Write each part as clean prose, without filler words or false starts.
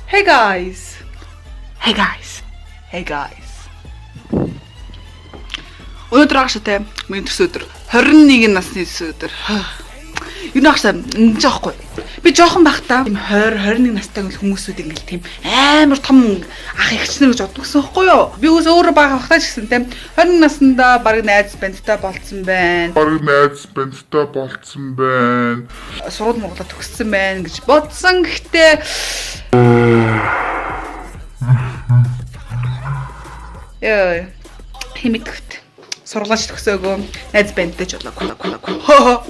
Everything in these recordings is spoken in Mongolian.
Hey guys. Hey guys. Hey guys. Өнөөдөр агшаатай миний төс өдөр 21 насны төс өдөр. Юу нахсаа ингэж аахгүй. Би жоохон байхдаа 20 21 настай хүмүүсүүд ингээл тийм амар том ах эгчнэр гэж боддог гэсэн байхгүй юу? Би өөс өөрөө бага байхдаа ч гэсэн тийм 20 наснда баг найз бандтай болцсон байна. Сургууль Монголоо төгссөн байна гэж бодсон. Гэхдээ яа химикт сургуулж төгсөөгөө найз бандтай ч болоо.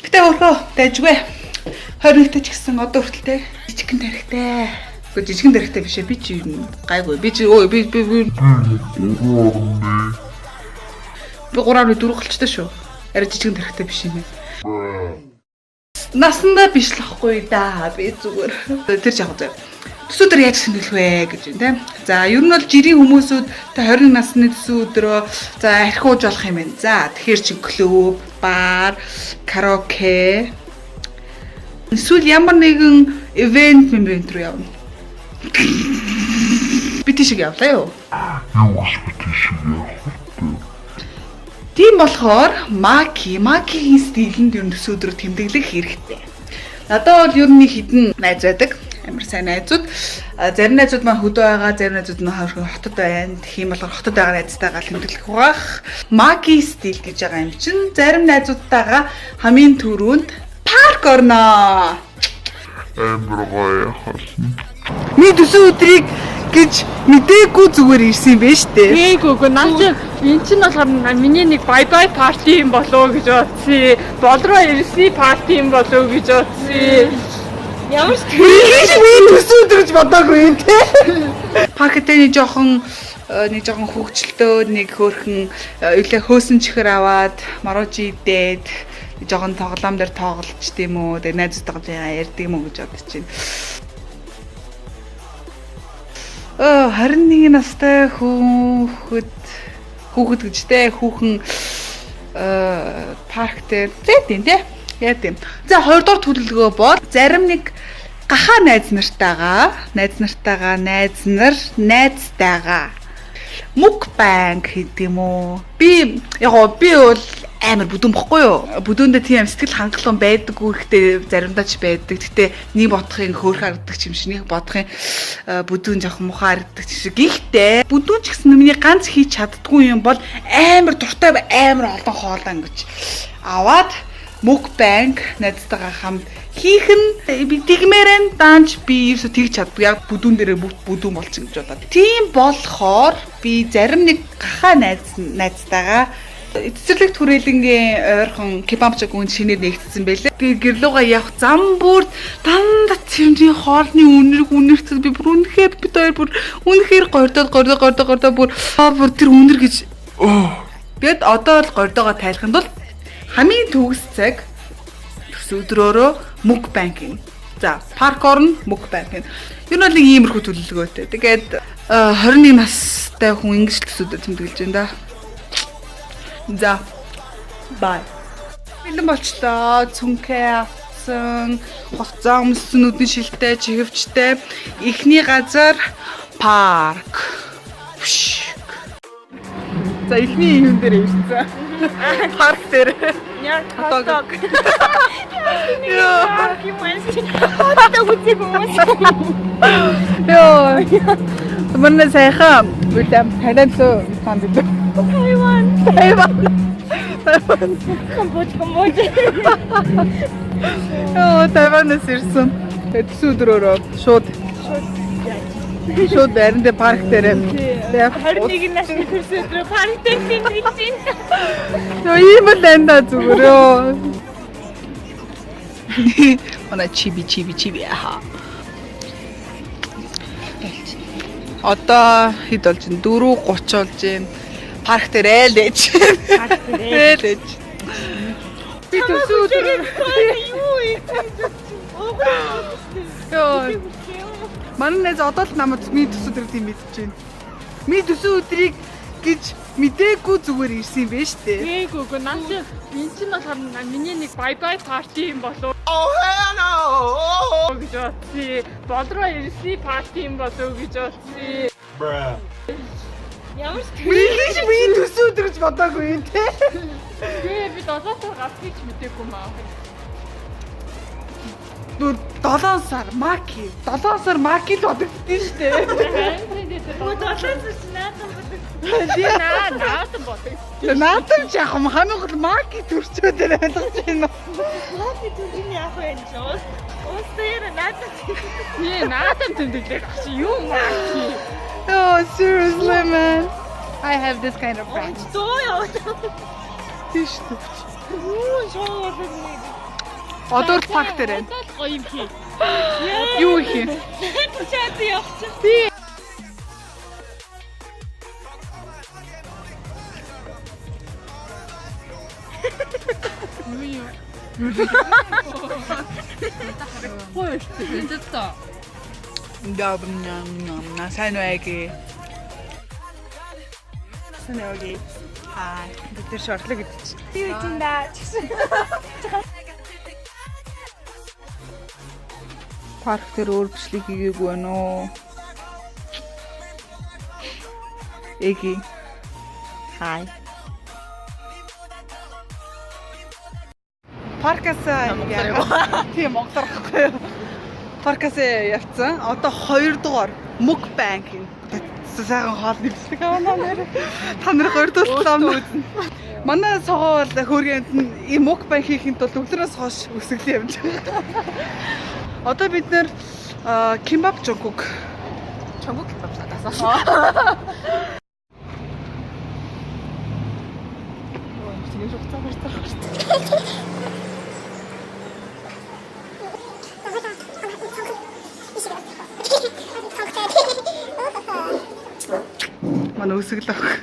Гэтэ өөрөө дайжгүй 21-т ч гэсэн одоо хүртэл жижигэн тарихтай. Гэхдээ жижигэн тарихтай биш ээ. Би чи гайгүй. Би 3.4 болчтой шүү. Арай жижигэн тарихтай биш юм. Насандаа биш л ахгүй да. Би зүгээр тэр жаах зав. Төсөөдөр яаж сэнгэлэх вэ гэж юм тийм. За ер нь бол жирийн хүмүүсүүд та 20 насны төсөө өдрөө за архиуж болох юм байна. За тэгэхээр чи клуб, бар, караоке эсвэл ямар нэгэн ивент руу явна. Би тийшээ явлаа юу? Тийм болохоор макигийн стилэнд ер нь төсөө өдрөө тэмдэглэх хэрэгтэй. Надад бол ер нь хідэн найз байдаг. Амар сайн найзууд. Зарим найзууд маань хөдөө байгаа, зарим найзууд нь хотод байна. Тэгэх юм бол хотод байгаа найзтайгаа тэмдэглэх байх. Маги стил гэж байгаа юм чинь зарим найзуудтайгаа хамгийн түрүүнд парк орно. Амар гоё хасан. Миний төсөө өдрийг гэж мэдээгүй зүгээр ирсэн юм байна штэ. Гээгүй наач энэ чинь болохоор миний нэг бай парти юм болоо гэж бодсон. Болроо ирсэн парти юм болоо гэж бодсон. Ямар ч төсөө өдөр гэж бодоогүй юм те. Паркетээ нэг жоохон хөвгчлөлтөө нэг хөөрхөн үлээ хөөсөн чихэр аваад марожи идээд жоохон тоглоом дээр тоглолч тийм үү. Тэгээ найзтайгаа ярьдаг юм уу гэж бодож байна. 21 настай хүүхэд гэжтэй хүүхэн парк дээр тийм те. Яа тийм. За 2 дугаар төлөвлөгөө бол зарим нэг гахаа найзтайгаа мукбанг хийдэг юм уу? Би бол амар бүдүүн бохгүй юу? Бүдүүндээ тийм сэтгэл хангалуун байдаггүй ихтэй заримдаа ч байдаг. Гэтэ нэг бодохын хөөрхөн харагддаг юм шиг, нэг бодохын бүдүүн жоохон муухай харагддаг шиг. Гэхдээ бүдүүн ч гэсэн миний ганц хийж чаддгүй юм бол амар дуртай амар олон хоолоо ингэж аваад мукбанг найзтайгаа хамт хийх нь би тэгмээрэн даанч би ерөөсө тэгж чаддаг. Яг бүдүүн дээрээ бүдүүн болчих гэж бодоод. Тийм болохоор би зарим нэг гахаа найзтайгаа эцэрлэг түрээлэнгийн ойрхон кебабчаг үн шинээр нэгтсэн байлээ. Би гэрлүүгээ явах зам бүр дандаа цэврийн хоолны үнэртэй би бүр үнэхээр бид хоёр бүр үнэхээр гордоод бүр тэр үнэр гэж гээд одоо л гордоогоо тайлханд бол хамгийн төгс цаг төс өдрөөрөө мукбанкинг. За, парк орно мукбанкинг. Юу нэг иймэрхүү төлөвлөгөөтэй. Тэгээд 21 настай хүн ингэж төсөөдөө тэмдэглэж байна да. За. Бай. Бэлэн болчлоо. Цүнхээ авсан, хувцас өмссөн нүдний шилтэй, чихвчтэй. Эхний газар парк. За, эхний юм дээр ирсэн. Парк дээр. яа хатдаг. Яа. Хатдаг үгүй Яа. Мөн сайхан үлэм танилцсан сан бид. Тайван. Камбоч. Яа, Тайванаас ирсэн. Төсөөдрөөрөө шууд байранд парк дээр. 21 насны төсөөдрөө парк дээр тэмдэглэж байна. Яа, ийм л энэ зүгээр ёо. Манай чиби яха. Одоо хэд болж байна? 4:30 болж байна. Парк дээр ээлж. Би төсөөдөр юу юм? Яа. Манайс одоо л намайг миний төсөөдөр тийм мэдэж байна. Миний төсөө өдрийг гэж мэдээгүй зүгээр ирсэн юм байна шүү дээ. Гээгүй наач энэ чинь болохоор миний нэг бай парти юм болов. гэж бодсон. Болроо ирсэн парти юм болов гэж бодсон. Ямар ч би төсөөд гэж бодоогүй те. тэгээ би 7 сар гацхийч мэдээгүй маа. 7 сар маки. 7 сар маки л бодогдсон шүү дээ. Өө 7 сар наатан бодог. Наатан бодог. Наатан ч яг хамгийн гол маки төрчөөд ойлгож байна. Маки төрний яг байна шүү. Өөсөө наатан. Наатан тэмдэглэх чи юу маки? Oh, seriously, man. I have this kind of friends. Тийш үү. Одоо л парк дээр байна. Гоё юм хий. Юу хий? Чад явчих. Тий. Хөөе, 괜찮다. 나 сайн байги. Сайн байги. Бид тэр шортлог гэдэг чинь. Би үтэн да. Парк дээр өөр бичлэг хийгээгүй байна уу? Эги. Хай. Паркас яа. Тийм монголоор гэхгүй юу? Паркас явцсан. Одоо 2 дугаар mukbang гин. Сайхан хоол нэвсдэг аваа нэр. Та нар 2 дугаар үзнэ. Манай согоо бол хөргөнд нь ийм mukbang хийхэд бол өглөөс хойш өсөглөө явж байгаа. Одоо бид нэр кимбап жогуг. Жогуг кимбап татасан. Ой, тийм жогуг цааш. Манай өсгөл авах.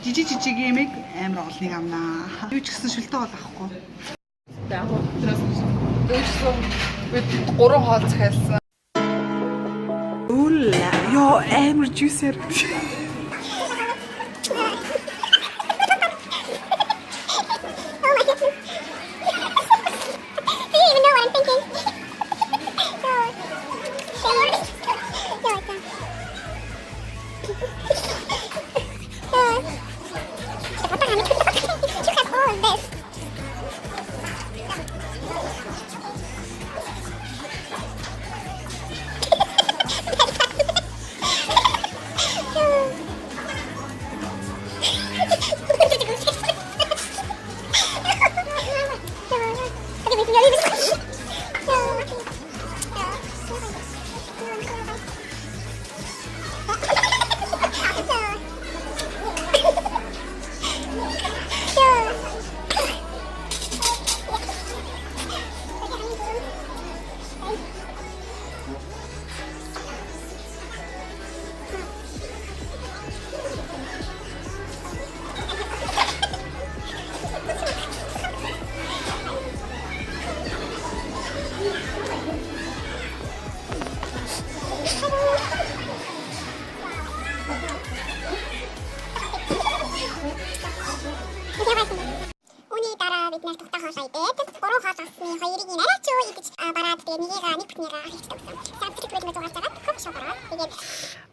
Жижиг юмэг амар олныг амнаа. Юу ч гэсэн шүлтээ бол авахгүй. Яг гоо тэрээс өөчсөн бид 3 хоол захиалсан. Уула ёо амар juicer. Үүний дараа бид нэр тухтай хоол идээд 3 хоол авсны 2-ыг арайч юу гэж бараад тэгээ нэгийг нэг бүтнийгаа хийчихсэн. Сабтрик бид зугаарч байгаа кофе шоп ороод тэгээд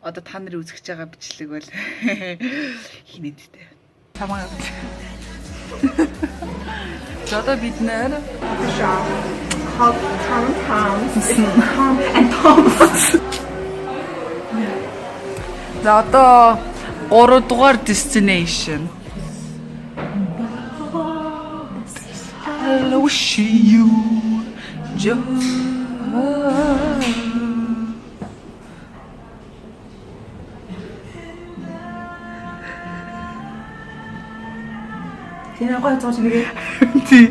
Одоо та нарын үзэж байгаа бичлэг бол хинэдтэй. Тамаа. Одоо бид нэр хот таун. За одоо 3 дугаар destination. Hello, see you, Joe. Kaya ako ito sige. Hindi.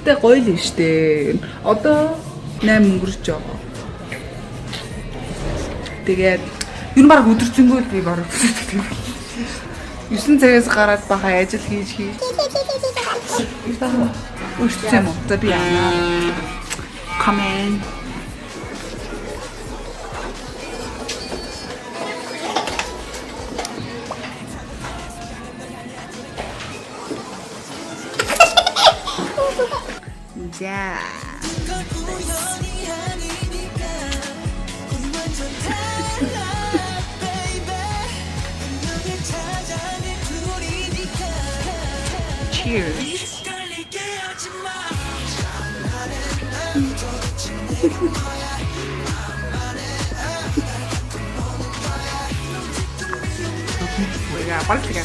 Тэ гоё л штэ. Одоо 8 өнгөрч байгаа. Тэгээд ер нь баг өдөржингөө л би бараг 9 цагаас гараад бахаа ажил хийж. Үргэлжлэн юм уу? За би яана. Comment. 자. Cheers. 뭐야, 빨리 가.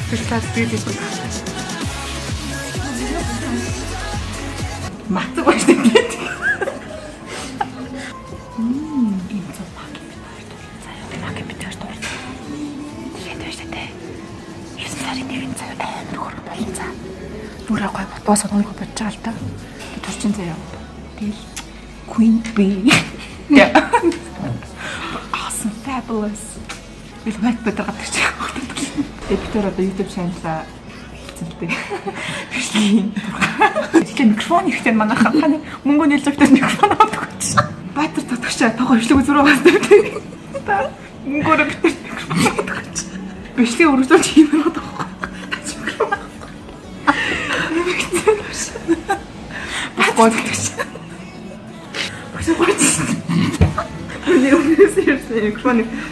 비슷한 비슷한. 맛도 맛있는데. 인천 마켓비트가 또 тэгээд байж таа. 9 сарын 1-ний цаг амар хурд болцоо. Нүрээ гой бодоосоо нөргө бодож байгаа л та. Тэгээд төрчин заяа. Тэгэл Queen Bee. Yeah. Awesome, fabulous. Би мэг бодоод гэж байгаа. Эдгээр одоо YouTube channel-аа хэлцэнтэй. Тэгэхээр микрофон ихтэй манайхан ханы мөнгө нийлжүүлэх микрофон авдаг гэж. Байтар татгачаа тохоо өвчлөг зүрх басдаг. Та мөнгөөр битэр микрофон авдаг гэж. Бичлэг өргөжлөж хиймээр байгаа байхгүй. Байтар татгачаа.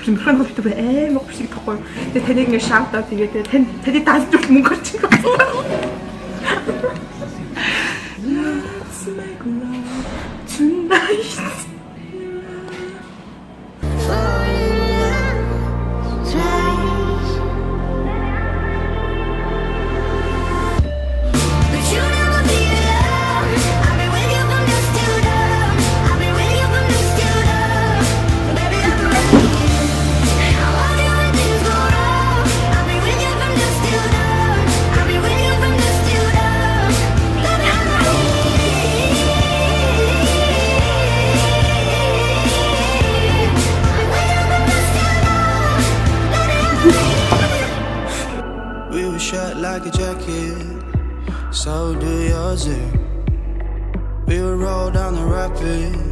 Микрофон хөтөв амар гүшиг тахгүй. Тэгээ таныг ингэ шаут аа тэгээ таны даалж өгөх мөнгө гарч байгаа. Let's make love tonight. Shut like a jacket, so do yours. We would roll down the rapids.